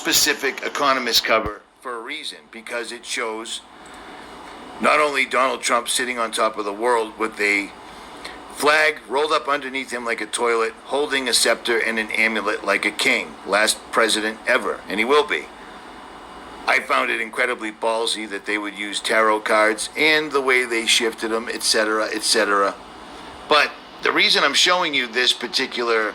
specific Economist cover for a reason, because it shows not only Donald Trump sitting on top of the world with a flag rolled up underneath him like a toilet, holding a scepter and an amulet like a king, last president ever, and he will be. I found it incredibly ballsy that they would use tarot cards and the way they shifted them, etc., etc. But the reason I'm showing you this particular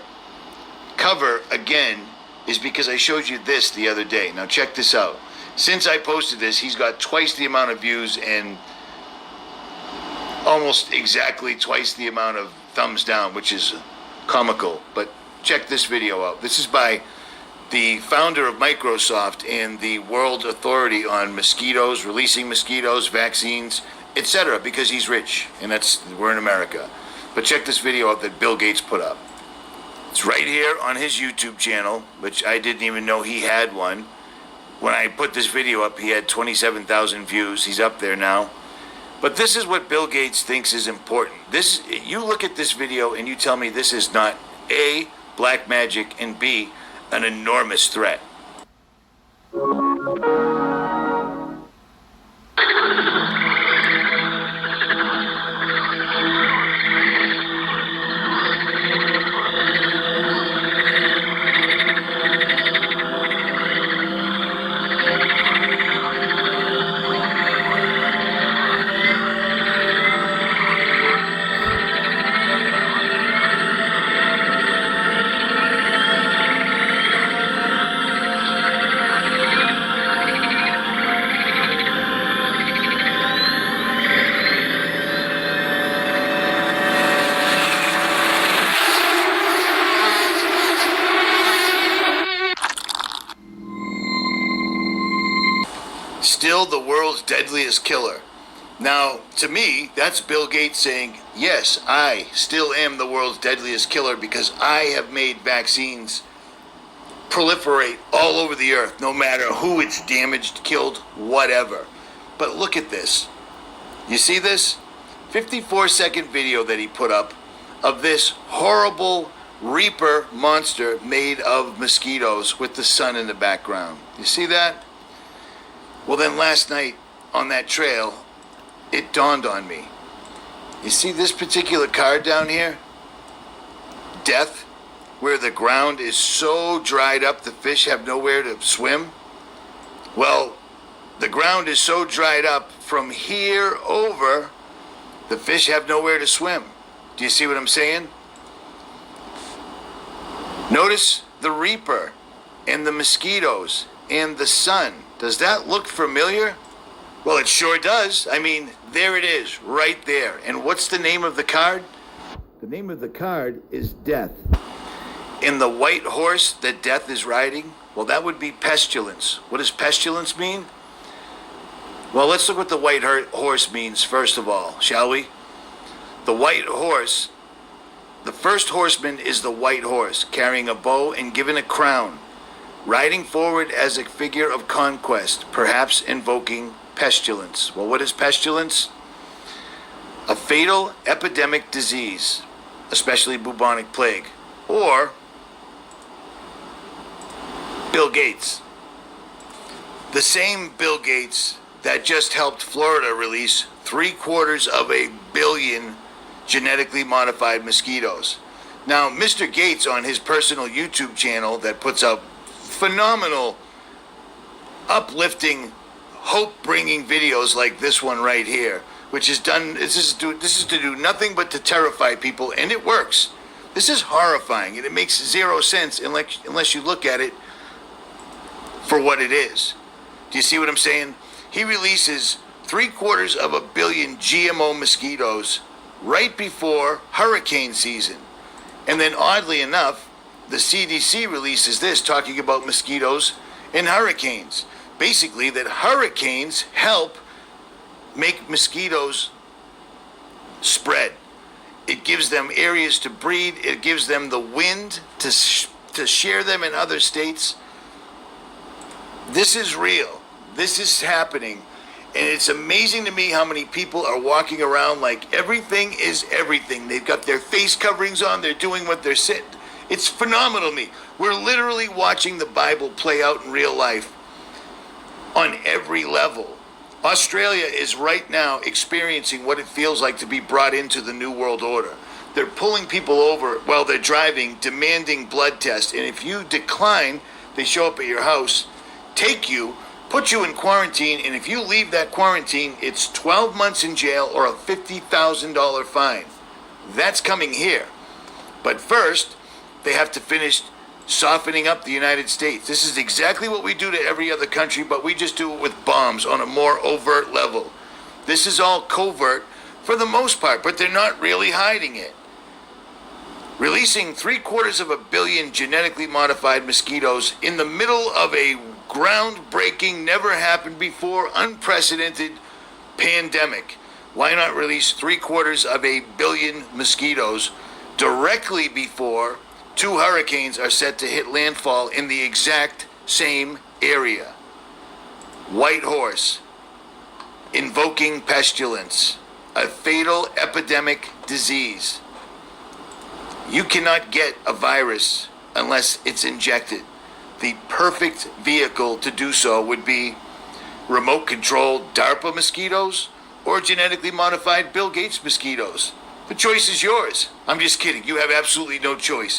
cover again is because I showed you this the other day. Now check this out. Since I posted this, he's got twice the amount of views and almost exactly twice the amount of thumbs down, which is comical. But check this video out. This is by the founder of Microsoft and the world authority on mosquitoes, releasing mosquitoes, vaccines, etc., because he's rich, and we're in America. But check this video out that Bill Gates put up. It's right here on his YouTube channel, which I didn't even know he had one. When I put this video up, he had 27,000 views. He's up there now. But this is what Bill Gates thinks is important. You look at this video and you tell me this is not A, black magic, and B, an enormous threat. Still the world's deadliest killer. Now, to me, that's Bill Gates saying, yes, I still am the world's deadliest killer because I have made vaccines proliferate all over the earth, no matter who it's damaged, killed, whatever. But look at this. You see this? 54-second video that he put up of this horrible reaper monster made of mosquitoes with the sun in the background. You see that? Well, then last night on that trail, it dawned on me. You see this particular card down here? Death, where the ground is so dried up the fish have nowhere to swim. Well, the ground is so dried up from here over, the fish have nowhere to swim. Do you see what I'm saying? Notice the reaper and the mosquitoes and the sun. Does that look familiar? Well, it sure does. I mean, there it is, right there. And what's the name of the card? The name of the card is Death. In the white horse that Death is riding, well, that would be pestilence. What does pestilence mean? Well, let's look what the white horse means first of all, shall we? The white horse, the first horseman is the white horse, carrying a bow and given a crown, riding forward as a figure of conquest, perhaps invoking pestilence. Well, what is pestilence? A fatal epidemic disease, especially bubonic plague, or Bill Gates. The same Bill Gates that just helped Florida release 750 million genetically modified mosquitoes. Now, Mr. Gates on his personal YouTube channel that puts out phenomenal, uplifting, hope-bringing videos like this one right here, which is done. This is to do nothing but to terrify people, and it works. This is horrifying, and it makes zero sense unless you look at it for what it is. Do you see what I'm saying? He releases 750 million GMO mosquitoes right before hurricane season, and then oddly enough, the CDC releases this talking about mosquitoes and hurricanes. Basically, that hurricanes help make mosquitoes spread. It gives them areas to breed. It gives them the wind to share them in other states. This is real. This is happening. And it's amazing to me how many people are walking around like everything is everything. They've got their face coverings on. They're doing what they're saying. It's phenomenal to me. We're literally watching the Bible play out in real life on every level. Australia is right now experiencing what it feels like to be brought into the New World Order. They're pulling people over while they're driving, demanding blood tests, and if you decline, they show up at your house, take you, put you in quarantine, and if you leave that quarantine, it's 12 months in jail or a $50,000 fine. That's coming here. But first, they have to finish softening up the United States. This is exactly what we do to every other country, but we just do it with bombs on a more overt level. This is all covert for the most part, but they're not really hiding it. Releasing 750 million genetically modified mosquitoes in the middle of a groundbreaking, never happened before, unprecedented pandemic. Why not release 750 million mosquitoes directly before 2 hurricanes are set to hit landfall in the exact same area? White horse, invoking pestilence, a fatal epidemic disease. You cannot get a virus unless it's injected. The perfect vehicle to do so would be remote-controlled DARPA mosquitoes or genetically modified Bill Gates mosquitoes. The choice is yours. I'm just kidding. You have absolutely no choice.